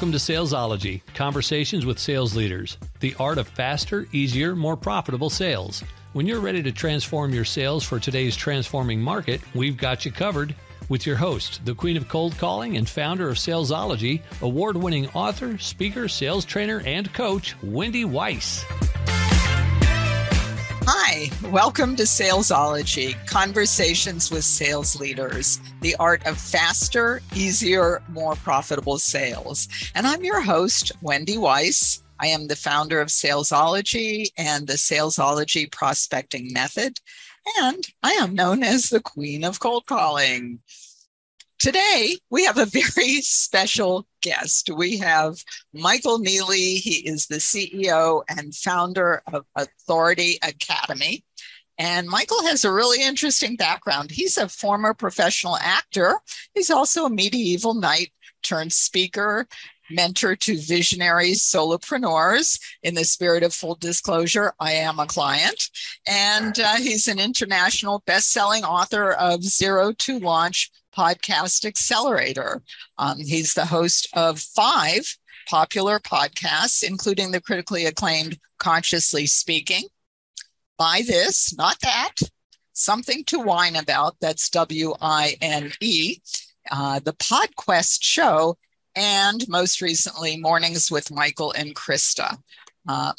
Welcome to Salesology, conversations with sales leaders, the art of faster, easier, more profitable sales. When you're ready to transform your sales for today's transforming market, we've got you covered with your host, the queen of cold calling and founder of Salesology, award-winning author, speaker, sales trainer, and coach, Wendy Weiss. Hi, welcome to Salesology, conversations with sales leaders, the art of faster, easier, more profitable sales. And I'm your host, Wendy Weiss. I am the founder of Salesology and the Salesology Prospecting Method, and I am known as the queen of cold calling. Today, we have a very special guest. We have Michael Neeley. He is the CEO and founder of Authority Academy. And Michael has a really interesting background. He's a former professional actor. He's also a medieval knight turned speaker, mentor to visionary solopreneurs. In the spirit of full disclosure, I am a client. And he's an international bestselling author of Zero to Launch Podcast Accelerator. He's the host of 5 popular podcasts, including the critically acclaimed Consciously Speaking, Buy This, Not That, Something to Whine About, that's WINE, the PodQuest Show, and most recently, Mornings with Michael and Krista.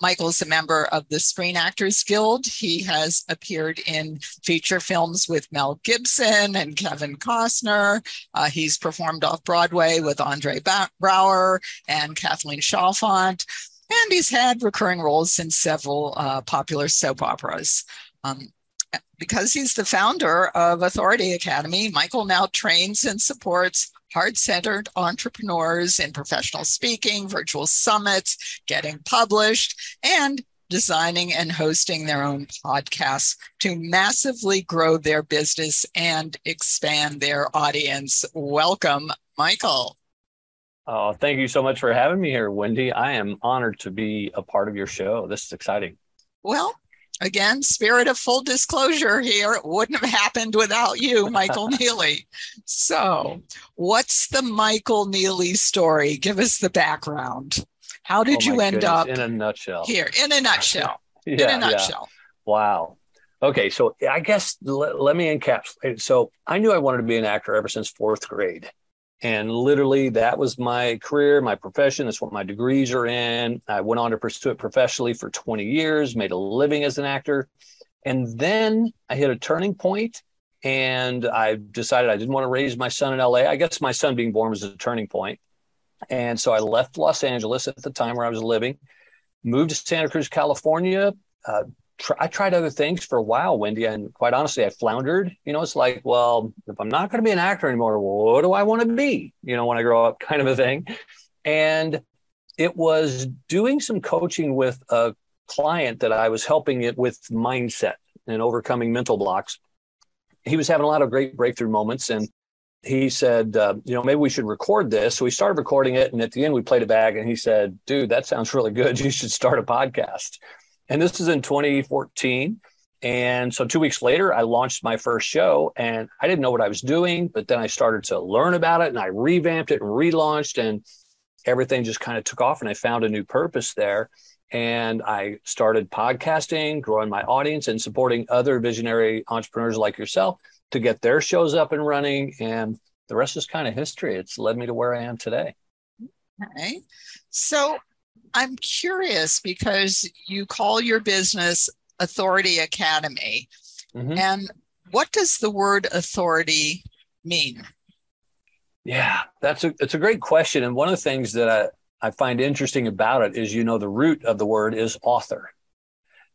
Michael is a member of the Screen Actors Guild. He has appeared in feature films with Mel Gibson and Kevin Costner. He's performed off Broadway with Braugher and Kathleen Chalfant. And he's had recurring roles in several popular soap operas. Because he's the founder of Authority Academy, Michael now trains and supports heart-centered entrepreneurs in professional speaking, virtual summits, getting published, and designing and hosting their own podcasts to massively grow their business and expand their audience. Welcome, Michael. Oh, thank you so much for having me here, Wendy. I am honored to be a part of your show. This is exciting. Well, again, spirit of full disclosure here, it wouldn't have happened without you, Michael Neeley. So what's the Michael Neeley story? Give us the background. How did you end up in a nutshell? Here, in a nutshell. In a nutshell. Yeah. Wow. Okay, so I guess let me encapsulate. So I knew I wanted to be an actor ever since 4th grade. And literally, that was my career, my profession. That's what my degrees are in. I went on to pursue it professionally for 20 years, made a living as an actor. And then I hit a turning point, and I decided I didn't want to raise my son in LA. I guess my son being born was a turning point. And so I left Los Angeles at the time where I was living, moved to Santa Cruz, California. I tried other things for a while, Wendy, and quite honestly, I floundered. It's like, well, if I'm not going to be an actor anymore, what do I want to be, when I grow up, kind of a thing. And it was doing some coaching with a client that I was helping it with mindset and overcoming mental blocks. He was having a lot of great breakthrough moments, and he said, maybe we should record this. So we started recording it, and at the end, we played it back, and he said, dude, that sounds really good. You should start a podcast. And this is in 2014. And so 2 weeks later, I launched my first show, and I didn't know what I was doing, but then I started to learn about it, and I revamped it and relaunched, and everything just kind of took off, and I found a new purpose there. And I started podcasting, growing my audience, and supporting other visionary entrepreneurs like yourself to get their shows up and running. And the rest is kind of history. It's led me to where I am today. Okay. So I'm curious because you call your business Authority Academy. Mm-hmm. And what does the word authority mean? Yeah, it's a great question. And one of the things that I find interesting about it is, the root of the word is author.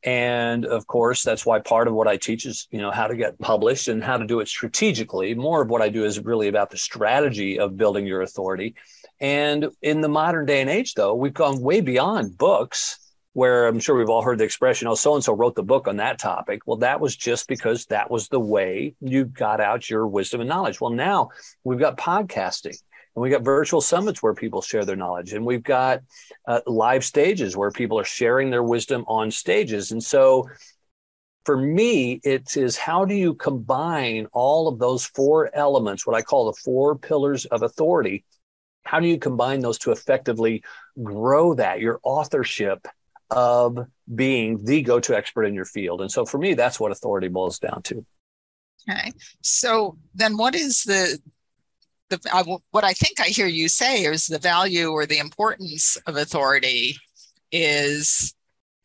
And of course, that's why part of what I teach is, how to get published and how to do it strategically. More of what I do is really about the strategy of building your authority. And in the modern day and age, though, we've gone way beyond books, where I'm sure we've all heard the expression, so-and-so wrote the book on that topic. Well, that was just because that was the way you got out your wisdom and knowledge. Well, now we've got podcasting, and we've got virtual summits where people share their knowledge. And we've got live stages where people are sharing their wisdom on stages. And so for me, it is how do you combine all of those 4 elements, what I call the 4 pillars of authority, how do you combine those to effectively grow that, your authorship of being the go-to expert in your field? And so for me, that's what authority boils down to. Okay. So then what is what I think I hear you say is the value or the importance of authority is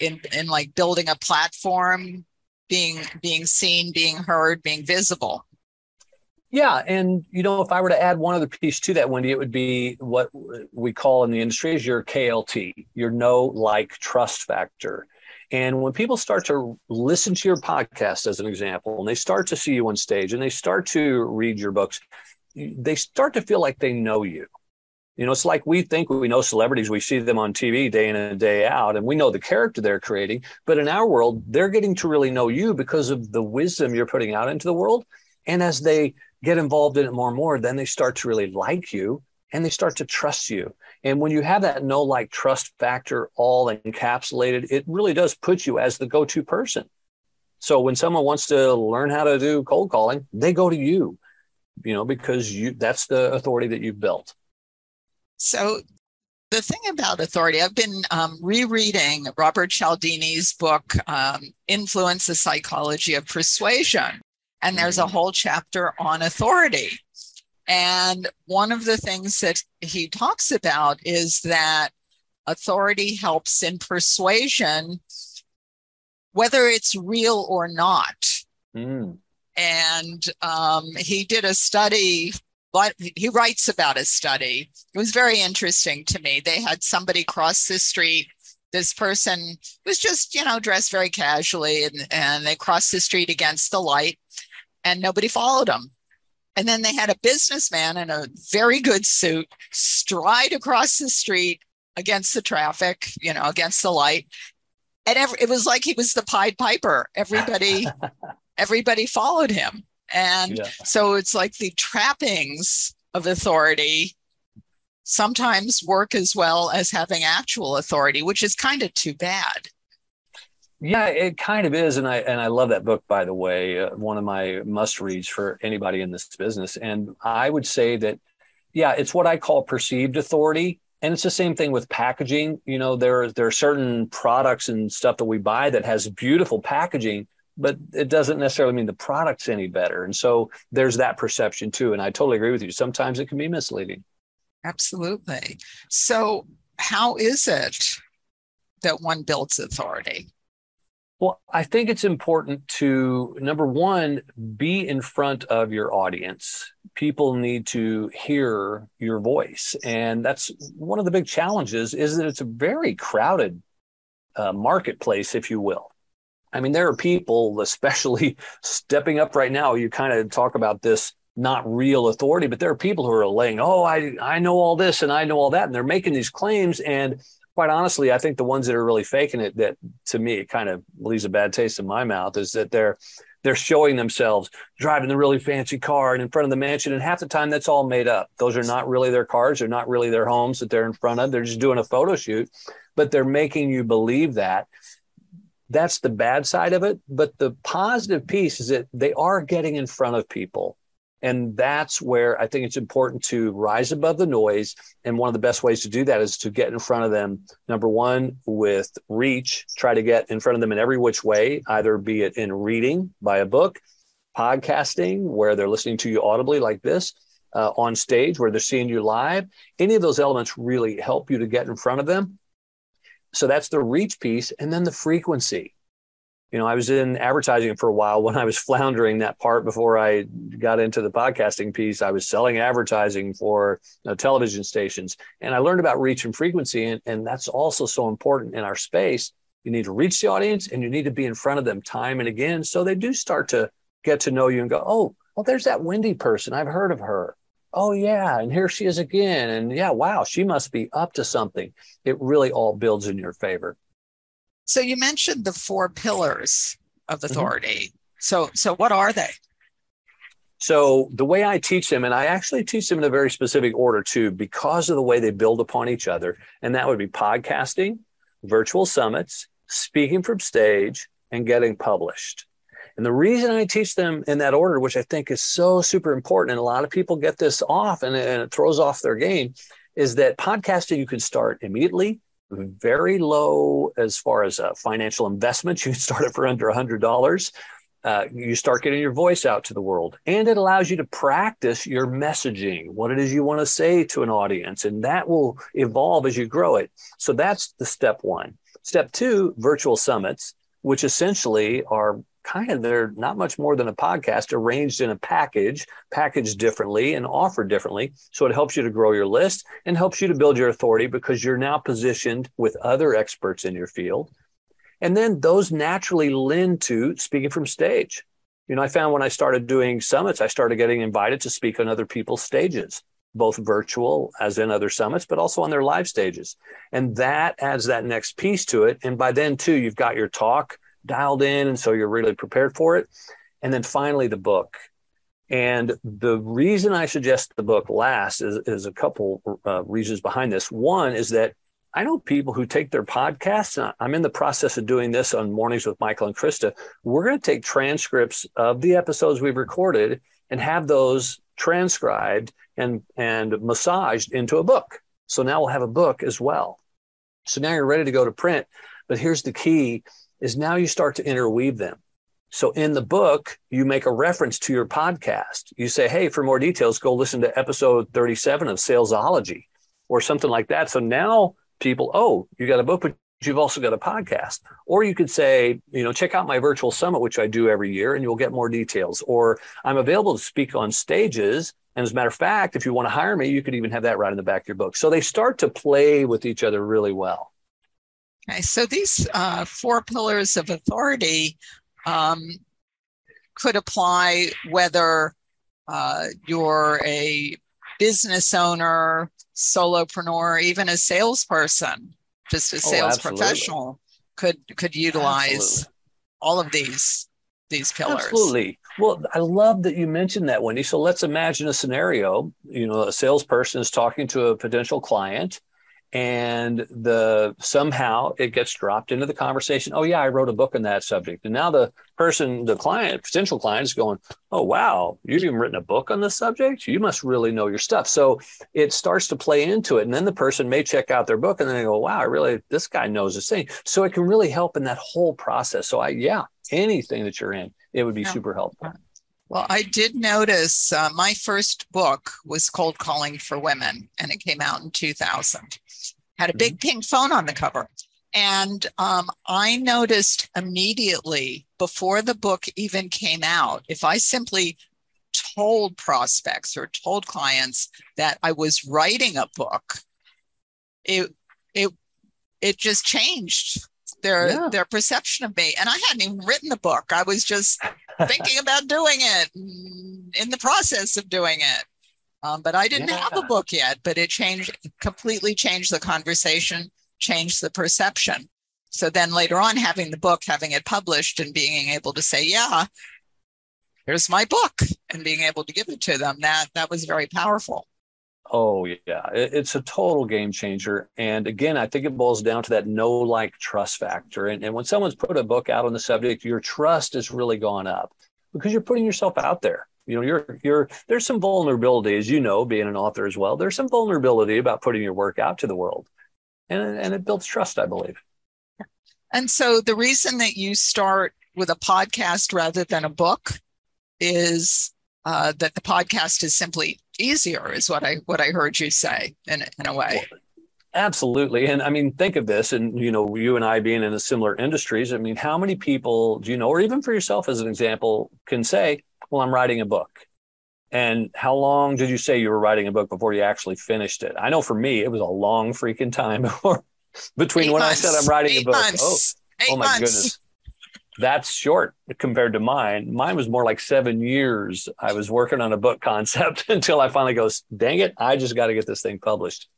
in like building a platform, being seen, being heard, being visible. Yeah. And, if I were to add one other piece to that, Wendy, it would be what we call in the industry is your KLT, your know, like, trust factor. And when people start to listen to your podcast, as an example, and they start to see you on stage and they start to read your books, they start to feel like they know you. It's like we think we know celebrities. We see them on TV day in and day out, and we know the character they're creating. But in our world, they're getting to really know you because of the wisdom you're putting out into the world. And as they get involved in it more and more, then they start to really like you and they start to trust you. And when you have that know, like, trust factor all encapsulated, it really does put you as the go-to person. So when someone wants to learn how to do cold calling, they go to you, because that's the authority that you've built. So the thing about authority, I've been rereading Robert Cialdini's book, Influence: The Psychology of Persuasion. And there's a whole chapter on authority. And one of the things that he talks about is that authority helps in persuasion, whether it's real or not. And he did a study, but he writes about a study. It was very interesting to me. They had somebody cross the street. This person was just, dressed very casually, and they crossed the street against the light. And nobody followed him. And then they had a businessman in a very good suit stride across the street against the traffic, against the light. And it was like he was the Pied Piper. Everybody followed him. And so it's like the trappings of authority sometimes work as well as having actual authority, which is kind of too bad. Yeah, it kind of is. And I love that book, by the way, one of my must reads for anybody in this business. And I would say that, it's what I call perceived authority. And it's the same thing with packaging. There are certain products and stuff that we buy that has beautiful packaging, but it doesn't necessarily mean the product's any better. And so there's that perception too. And I totally agree with you. Sometimes it can be misleading. Absolutely. So how is it that one builds authority? Well, I think it's important to, number one, be in front of your audience. People need to hear your voice. And that's one of the big challenges, is that it's a very crowded marketplace, if you will. I mean, there are people, especially stepping up right now. You kind of talk about this not real authority, but there are people who are laying, I know all this and I know all that. And they're making these claims. And quite honestly, I think the ones that are really faking it, that to me, it kind of leaves a bad taste in my mouth, is that they're showing themselves driving the really fancy car and in front of the mansion. And half the time that's all made up. Those are not really their cars. They're not really their homes that they're in front of. They're just doing a photo shoot, but they're making you believe that. That's the bad side of it. But the positive piece is that they are getting in front of people. And that's where I think it's important to rise above the noise. And one of the best ways to do that is to get in front of them, number one, with reach, try to get in front of them in every which way, either be it in reading by a book, podcasting, where they're listening to you audibly like this, on stage where they're seeing you live. Any of those elements really help you to get in front of them. So that's the reach piece. And then the frequency. I was in advertising for a while when I was floundering that part before I got into the podcasting piece. I was selling advertising for television stations, and I learned about reach and frequency. And that's also so important in our space. You need to reach the audience and you need to be in front of them time and again. So they do start to get to know you and go, oh, well, there's that Wendy person. I've heard of her. Oh, yeah. And here she is again. And yeah, wow, she must be up to something. It really all builds in your favor. So you mentioned the 4 pillars of authority. So what are they? So the way I teach them, and I actually teach them in a very specific order too, because of the way they build upon each other. And that would be podcasting, virtual summits, speaking from stage, and getting published. And the reason I teach them in that order, which I think is so super important, and a lot of people get this off and it throws off their game, is that podcasting, you can start immediately, very low as far as financial investments. You can start it for under $100. You start getting your voice out to the world, and it allows you to practice your messaging, what it is you want to say to an audience, and that will evolve as you grow it. So that's the step one. Step two, virtual summits, which essentially are they're not much more than a podcast arranged in a packaged differently and offered differently. So it helps you to grow your list and helps you to build your authority because you're now positioned with other experts in your field. And then those naturally lend to speaking from stage. I found when I started doing summits, I started getting invited to speak on other people's stages, both virtual as in other summits, but also on their live stages. And that adds that next piece to it. And by then too, you've got your talk dialed in. And so you're really prepared for it. And then finally the book. And the reason I suggest the book last is a couple reasons behind this. One is that I know people who take their podcasts, and I'm in the process of doing this on Mornings with Michael and Krista. We're going to take transcripts of the episodes we've recorded and have those transcribed and massaged into a book. So now we'll have a book as well. So now you're ready to go to print. But here's the key is now you start to interweave them. So in the book, you make a reference to your podcast. You say, hey, for more details, go listen to episode 37 of Salesology or something like that. So now people, oh, you got a book, but you've also got a podcast. Or you could say, check out my virtual summit, which I do every year, and you'll get more details. Or I'm available to speak on stages. And as a matter of fact, if you want to hire me, you could even have that right in the back of your book. So they start to play with each other really well. Okay, so these 4 pillars of authority could apply whether you're a business owner, solopreneur, even a salesperson, just a sales professional could utilize all of these pillars. Absolutely. Well, I love that you mentioned that, Wendy. So let's imagine a scenario, a salesperson is talking to a potential client, and somehow it gets dropped into the conversation. Oh yeah, I wrote a book on that subject. And now the potential client is going, oh wow, you've even written a book on this subject? You must really know your stuff. So it starts to play into it. And then the person may check out their book and then they go, wow, this guy knows his thing. So it can really help in that whole process. So anything that you're in, it would be super helpful. Well, I did notice my first book was Cold Calling for Women, and it came out in 2000. Had a big pink phone on the cover. And I noticed immediately before the book even came out, if I simply told prospects or told clients that I was writing a book, it just changed their perception of me. And I hadn't even written the book. I was just thinking about doing it, in the process of doing it. But I didn't have a book yet, but it completely changed the conversation, changed the perception. So then later on, having the book, having it published and being able to say, yeah, here's my book, and being able to give it to them, that was very powerful. Oh, yeah. It's a total game changer. And again, I think it boils down to that know, like, trust factor. And when someone's put a book out on the subject, your trust has really gone up because you're putting yourself out there. There's some vulnerability, as you know, being an author as well. There's some vulnerability about putting your work out to the world. And it builds trust, I believe. And so the reason that you start with a podcast rather than a book is that the podcast is simply easier, is what I heard you say in a way. Well, absolutely. And I mean, think of this, and you and I being in a similar industries, I mean, how many people do you know, or even for yourself as an example, can say, well, I'm writing a book. And how long did you say you were writing a book before you actually finished it? I know for me, it was a long freaking time between 8 when months. I said I'm writing a book. Months. Oh my goodness. That's short compared to mine. Mine was more like 7 years. I was working on a book concept until I finally goes, dang it, I just got to get this thing published.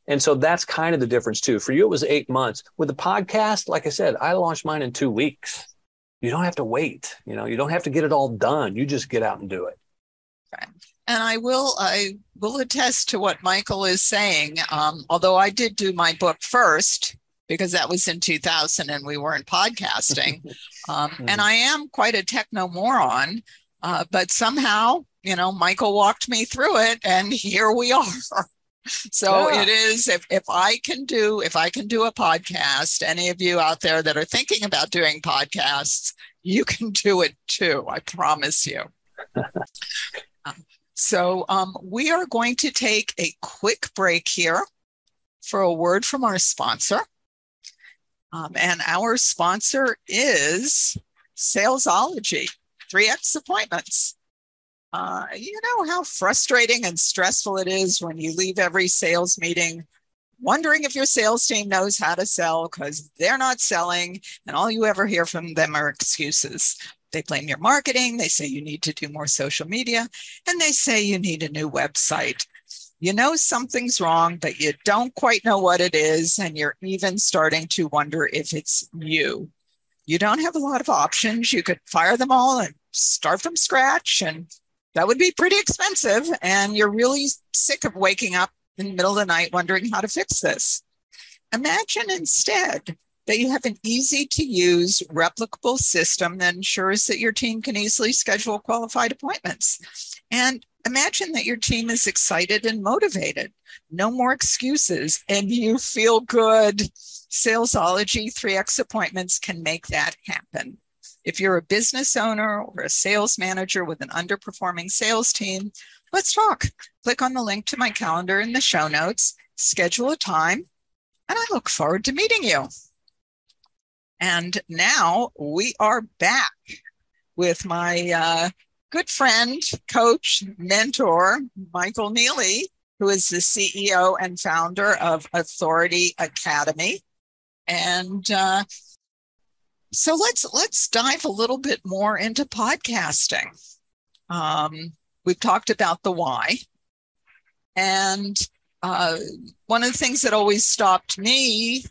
And so that's kind of the difference too. For you, it was 8 months. With the podcast, like I said, I launched mine in 2 weeks. You don't have to wait. You don't have to get it all done. You just get out and do it. Okay. And I will attest to what Michael is saying. Although I did do my book first, because that was in 2000 and we weren't podcasting. And I am quite a techno moron, but somehow, Michael walked me through it and here we are. So it is, if I can do a podcast, any of you out there that are thinking about doing podcasts, you can do it too. I promise you. So we are going to take a quick break here for a word from our sponsor. And our sponsor is Salesology, 3X appointments. You know how frustrating and stressful it is when you leave every sales meeting wondering if your sales team knows how to sell because they're not selling, and all you ever hear from them are excuses. They blame your marketing, they say you need to do more social media, and they say you need a new website. You know something's wrong, but you don't quite know what it is, and you're even starting to wonder if it's you. You don't have a lot of options. You could fire them all and start from scratch, and that would be pretty expensive, and you're really sick of waking up in the middle of the night wondering how to fix this. Imagine instead that you have an easy-to-use, replicable system that ensures that your team can easily schedule qualified appointments. And imagine that your team is excited and motivated. No more excuses, and you feel good. Salesology 3X appointments can make that happen. If you're a business owner or a sales manager with an underperforming sales team, let's talk. Click on the link to my calendar in the show notes, schedule a time, and I look forward to meeting you. And now we are back with my good friend, coach, mentor, Michael Neeley, who is the CEO and founder of Authority Academy. And so let's dive a little bit more into podcasting. We've talked about the why. And one of the things that always stopped me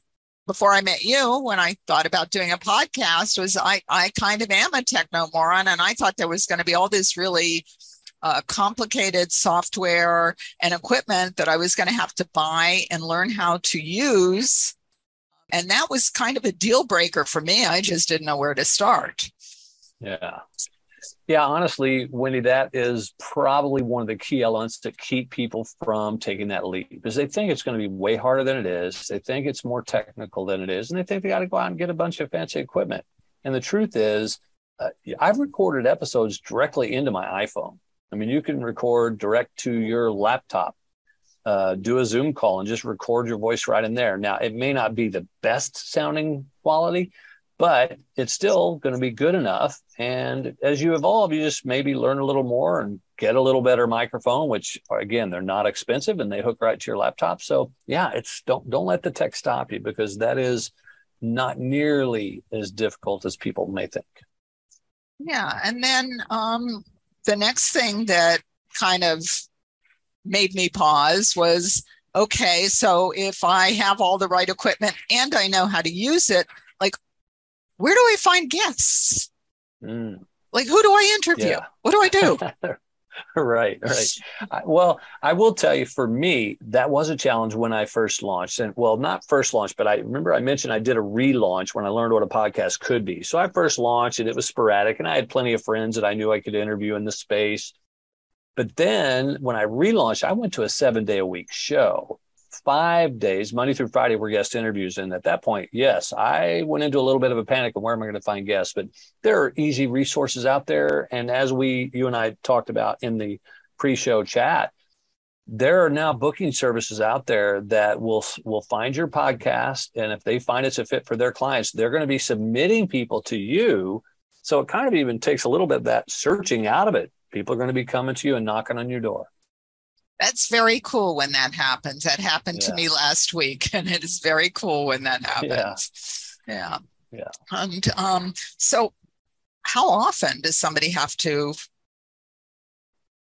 before I met you, when I thought about doing a podcast, was I kind of am a techno-moron, and I thought there was going to be all this really complicated software and equipment that I was going to have to buy and learn how to use. And that was kind of a deal breaker for me. I just didn't know where to start. Yeah, honestly, Wendy, that is probably one of the key elements that keep people from taking that leap, because they think it's going to be way harder than it is. They think it's more technical than it is, and they think they got to go out and get a bunch of fancy equipment. And the truth is, I've recorded episodes directly into my iPhone. I mean, you can record direct to your laptop, do a Zoom call and just record your voice right in there. Now, it may not be the best sounding quality, but it's still going to be good enough. And as you evolve, you just maybe learn a little more and get a little better microphone, which again, they're not expensive and they hook right to your laptop. So yeah, don't let the tech stop you, because that is not nearly as difficult as people may think. Yeah. And then the next thing that kind of made me pause was, okay, so if I have all the right equipment and I know how to use it, like, where do I find guests? Like, who do I interview? Yeah. What do I do? Right. Well, I will tell you, for me, that was a challenge when I first launched. And well, not first launched, but I remember I mentioned I did a relaunch when I learned what a podcast could be. So I first launched and it was sporadic, and I had plenty of friends that I knew I could interview in the space. But then when I relaunched, I went to a 7-day-a-week show, 5 days, Monday through Friday, were guest interviews. And at that point, yes, I went into a little bit of a panic of where am I going to find guests? But there are easy resources out there. And as you and I talked about in the pre-show chat, there are now booking services out there that will find your podcast. And if they find it's a fit for their clients, they're going to be submitting people to you. So it kind of even takes a little bit of that searching out of it. People are going to be coming to you and knocking on your door. That's very cool when that happens. That happened to me last week, and it is very cool when that happens. Yeah. And so how often does somebody have to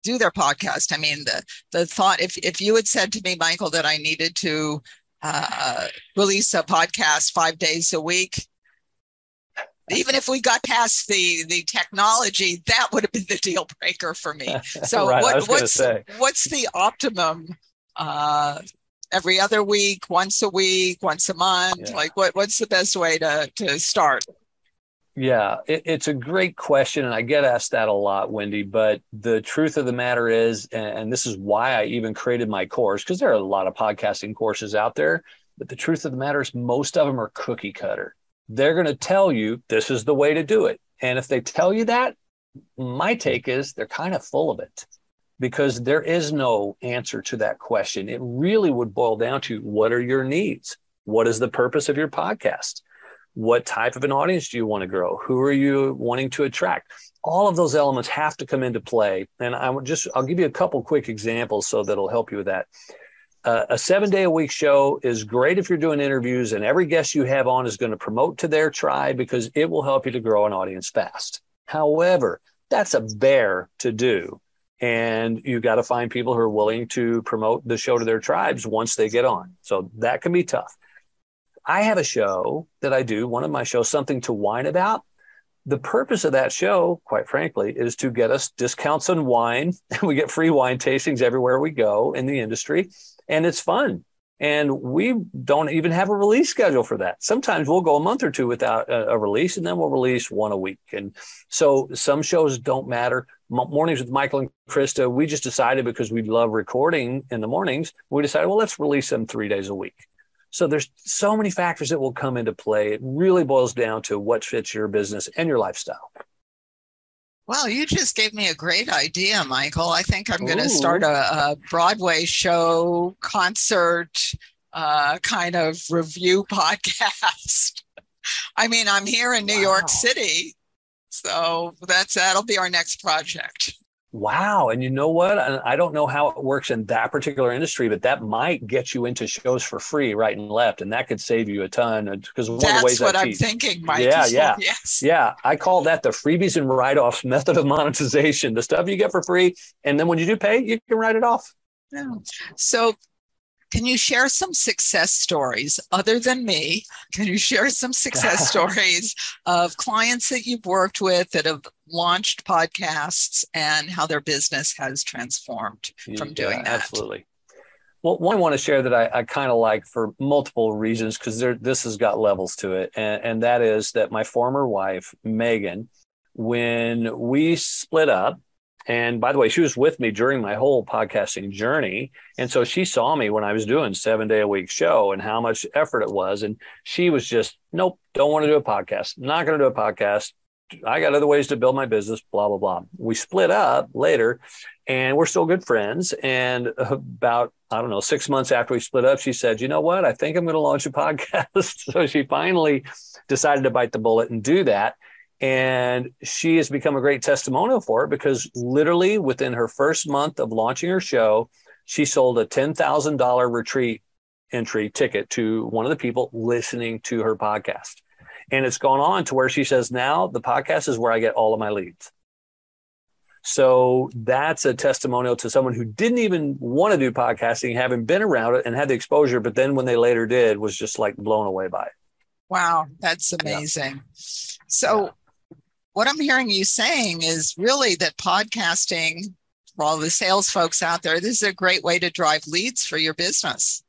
do their podcast? I mean, the thought, if you had said to me, Michael, that I needed to release a podcast 5 days a week, even if we got past the technology, that would have been the deal breaker for me. So right, what's the optimum? Every other week, once a week, once a month? Yeah. Like what's the best way to start? Yeah, it's a great question. And I get asked that a lot, Wendy. But the truth of the matter is, and this is why I even created my course, because there are a lot of podcasting courses out there. But the truth of the matter is, most of them are cookie cutter. They're going to tell you this is the way to do it. And if they tell you that, my take is they're kind of full of it, because there is no answer to that question. It really would boil down to, what are your needs? What is the purpose of your podcast? What type of an audience do you want to grow? Who are you wanting to attract? All of those elements have to come into play. And I'll give you a couple quick examples so that'll help you with that. A 7-day-a-week show is great if you're doing interviews, and every guest you have on is going to promote to their tribe, because it will help you to grow an audience fast. However, that's a bear to do. And you got to find people who are willing to promote the show to their tribes once they get on. So that can be tough. I have a show that I do, one of my shows, Something to Whine About. The purpose of that show, quite frankly, is to get us discounts on wine. We get free wine tastings everywhere we go in the industry, and it's fun. And we don't even have a release schedule for that. Sometimes we'll go a month or two without a release, and then we'll release one a week. And so some shows don't matter. Mornings with Michael and Krista, we just decided, because we love recording in the mornings, we decided, well, let's release them 3 days a week. So there's so many factors that will come into play. It really boils down to what fits your business and your lifestyle. Well, you just gave me a great idea, Michael. I think I'm going to start a Broadway show, concert, kind of review podcast. I mean, I'm here in New York City, so that'll be our next project. Wow. And you know what? I don't know how it works in that particular industry, but that might get you into shows for free right and left. And that could save you a ton, because one of the ways I'm thinking, Mike. Yeah. Yes. Yeah. I call that the freebies and write-offs method of monetization. The stuff you get for free. And then when you do pay, you can write it off. Yeah. So can you share some success stories other than me? Can you share some success stories of clients that you've worked with that have launched podcasts and how their business has transformed from doing that? Absolutely. Well, one I want to share that I kind of like for multiple reasons, because this has got levels to it. And that is that my former wife, Megan, when we split up, and by the way, she was with me during my whole podcasting journey. And so she saw me when I was doing 7-day-a-week show and how much effort it was. And she was just, nope, don't want to do a podcast. Not going to do a podcast. I got other ways to build my business, blah, blah, blah. We split up later, and we're still good friends. And about, 6 months after we split up, she said, you know what? I think I'm going to launch a podcast. So she finally decided to bite the bullet and do that. And she has become a great testimonial for it, because literally within her first month of launching her show, she sold a $10,000 retreat entry ticket to one of the people listening to her podcast. And it's gone on to where she says, now the podcast is where I get all of my leads. So that's a testimonial to someone who didn't even want to do podcasting, having been around it and had the exposure. But then when they later did, was just like blown away by it. Wow, that's amazing. So what I'm hearing you saying is really that podcasting, for all the sales folks out there, this is a great way to drive leads for your business.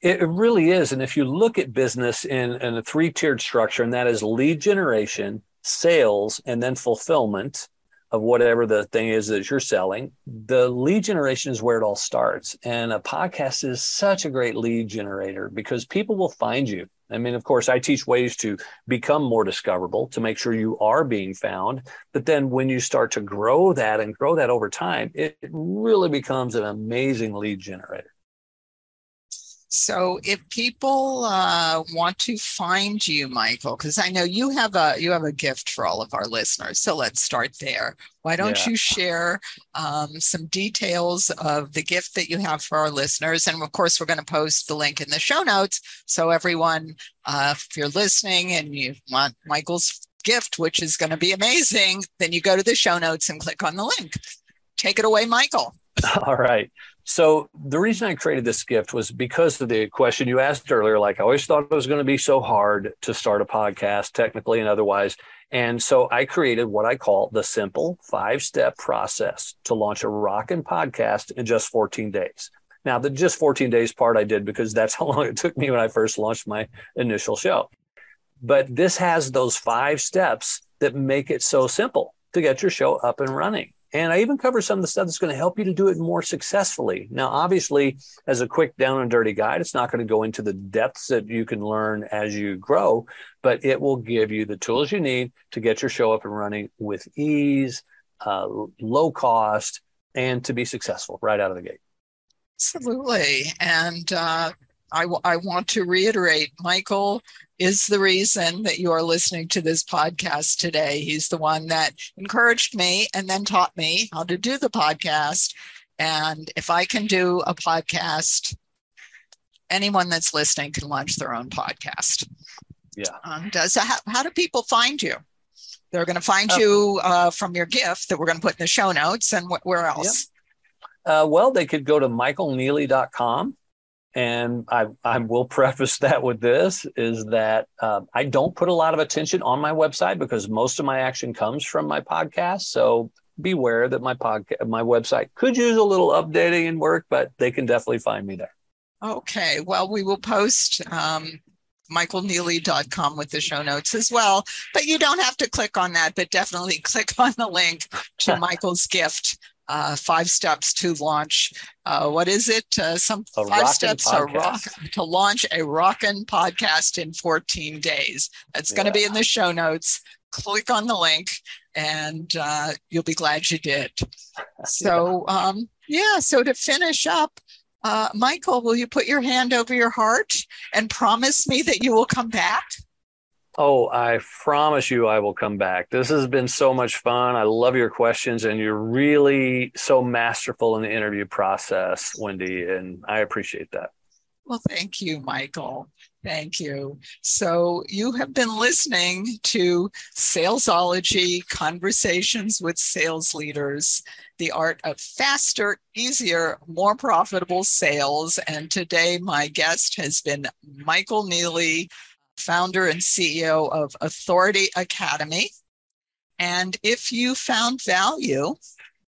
It really is. And if you look at business in a 3-tiered structure, and that is lead generation, sales, and then fulfillment of whatever the thing is that you're selling, the lead generation is where it all starts. And a podcast is such a great lead generator, because people will find you. I mean, of course, I teach ways to become more discoverable, to make sure you are being found. But then when you start to grow that and grow that over time, it really becomes an amazing lead generator. So if people want to find you, Michael, because I know you have a gift for all of our listeners. So let's start there. Why don't you share some details of the gift that you have for our listeners? And of course, we're going to post the link in the show notes. So everyone, if you're listening and you want Michael's gift, which is going to be amazing, then you go to the show notes and click on the link. Take it away, Michael. All right. So the reason I created this gift was because of the question you asked earlier. Like, I always thought it was going to be so hard to start a podcast, technically and otherwise. And so I created what I call the simple 5-step process to launch a rockin' podcast in just 14 days. Now, the just 14 days part I did because that's how long it took me when I first launched my initial show. But this has those 5 steps that make it so simple to get your show up and running. And I even cover some of the stuff that's going to help you to do it more successfully. Now, obviously, as a quick down and dirty guide, it's not going to go into the depths that you can learn as you grow, but it will give you the tools you need to get your show up and running with ease, low cost, and to be successful right out of the gate. Absolutely. And I want to reiterate, Michael is the reason that you are listening to this podcast today. He's the one that encouraged me and then taught me how to do the podcast. And if I can do a podcast, anyone that's listening can launch their own podcast. Yeah. And so how do people find you? They're going to find you from your gift that we're going to put in the show notes. And where else? Yeah. Well, they could go to michaelneeley.com. And I will preface that with this, is that I don't put a lot of attention on my website because most of my action comes from my podcast. So beware that my website could use a little updating and work, but they can definitely find me there. Okay. Well, we will post michaelneeley.com with the show notes as well. But you don't have to click on that, but definitely click on the link to Michael's gift. 5 steps to launch. What is it? 5 steps to launch a rockin' podcast in 14 days. That's going to be in the show notes. Click on the link and you'll be glad you did. So, so to finish up, Michael, will you put your hand over your heart and promise me that you will come back? Oh, I promise you I will come back. This has been so much fun. I love your questions, and you're really so masterful in the interview process, Wendy, and I appreciate that. Well, thank you, Michael. Thank you. So you have been listening to Salesology, Conversations with Sales Leaders, the art of faster, easier, more profitable sales. And today my guest has been Michael Neeley, founder and CEO of Authority Academy. And if you found value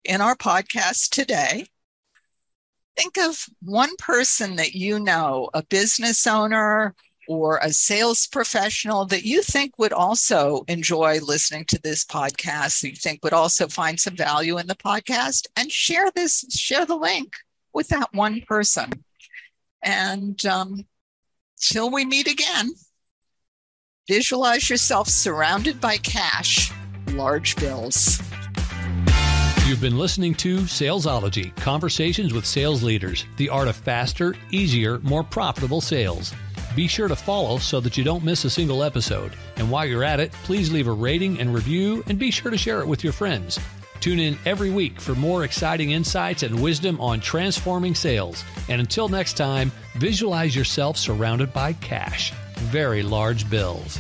in our podcast today, think of one person that you know, a business owner or a sales professional that you think would also enjoy listening to this podcast, that you think would also find some value in the podcast, and share the link with that one person. And till we meet again, visualize yourself surrounded by cash, large bills. You've been listening to Salesology, Conversations with Sales Leaders, the art of faster, easier, more profitable sales. Be sure to follow so that you don't miss a single episode. And while you're at it, please leave a rating and review, and be sure to share it with your friends. Tune in every week for more exciting insights and wisdom on transforming sales. And until next time, visualize yourself surrounded by cash, very large bills.